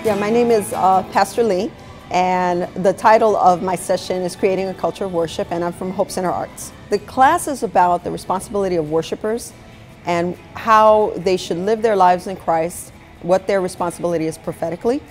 Yeah, my name is Pastor Leigh, and the title of my session is Creating a Culture of Worship, and I'm from Hope Center Arts. The class is about the responsibility of worshipers and how they should live their lives in Christ, what their responsibility is prophetically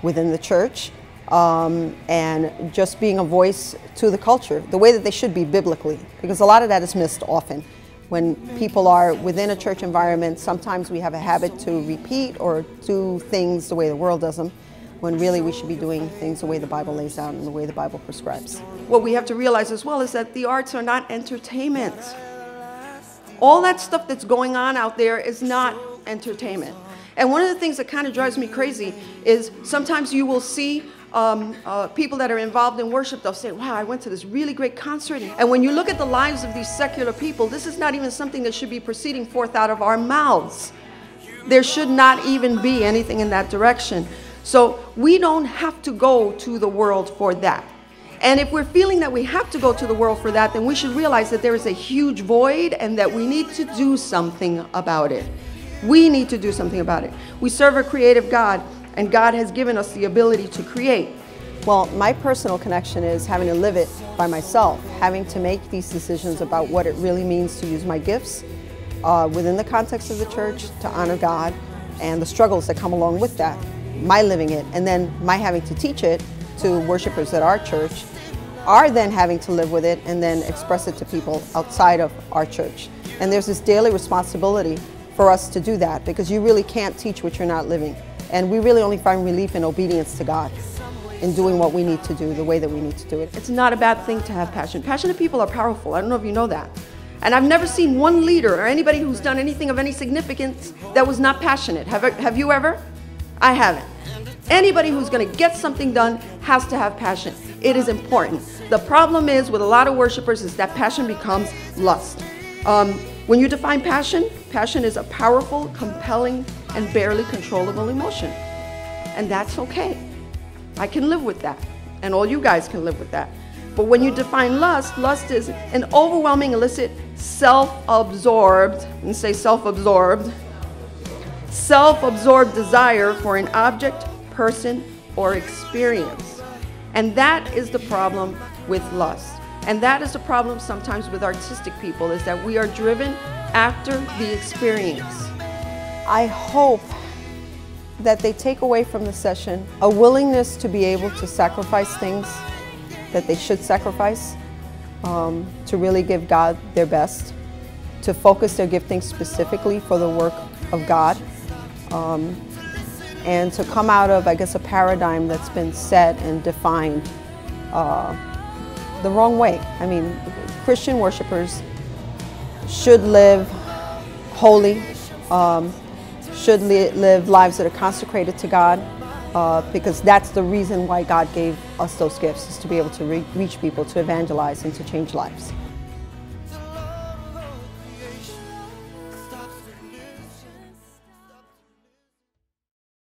within the church, and just being a voice to the culture, the way that they should be biblically, because a lot of that is missed often. When people are within a church environment, sometimes we have a habit to repeat or do things the way the world does them, when really we should be doing things the way the Bible lays out and the way the Bible prescribes. What we have to realize as well is that the arts are not entertainment. All that stuff that's going on out there is not entertainment. And one of the things that kind of drives me crazy is sometimes you will see people that are involved in worship, they'll say, wow, I went to this really great concert. And when you look at the lives of these secular people, this is not even something that should be proceeding forth out of our mouths. There should not even be anything in that direction. So we don't have to go to the world for that. And if we're feeling that we have to go to the world for that, then we should realize that there is a huge void and that we need to do something about it. We need to do something about it. We serve a creative God, and God has given us the ability to create. Well, my personal connection is having to live it by myself, having to make these decisions about what it really means to use my gifts within the context of the church to honor God, and the struggles that come along with that, my living it, and then my having to teach it to worshipers at our church, are then having to live with it and then express it to people outside of our church. And there's this daily responsibility for us to do that, because you really can't teach what you're not living. And we really only find relief in obedience to God, in doing what we need to do, the way that we need to do it. It's not a bad thing to have passion. Passionate people are powerful. I don't know if you know that. And I've never seen one leader or anybody who's done anything of any significance that was not passionate. Have you ever? I haven't. Anybody who's going to get something done has to have passion. It is important. The problem is with a lot of worshipers is that passion becomes lust. When you define passion, passion is a powerful, compelling, and barely controllable emotion. And that's okay. I can live with that. And all you guys can live with that. But when you define lust, lust is an overwhelming, illicit, self-absorbed, and say self-absorbed desire for an object, person, or experience. And that is the problem with lust. And that is the problem sometimes with artistic people, is that we are driven after the experience. I hope that they take away from the session a willingness to be able to sacrifice things that they should sacrifice, to really give God their best, to focus their giftings specifically for the work of God, and to come out of, I guess, a paradigm that's been set and defined the wrong way. I mean, Christian worshipers should live holy, should live lives that are consecrated to God, because that's the reason why God gave us those gifts, is to be able to reach people, to evangelize, and to change lives.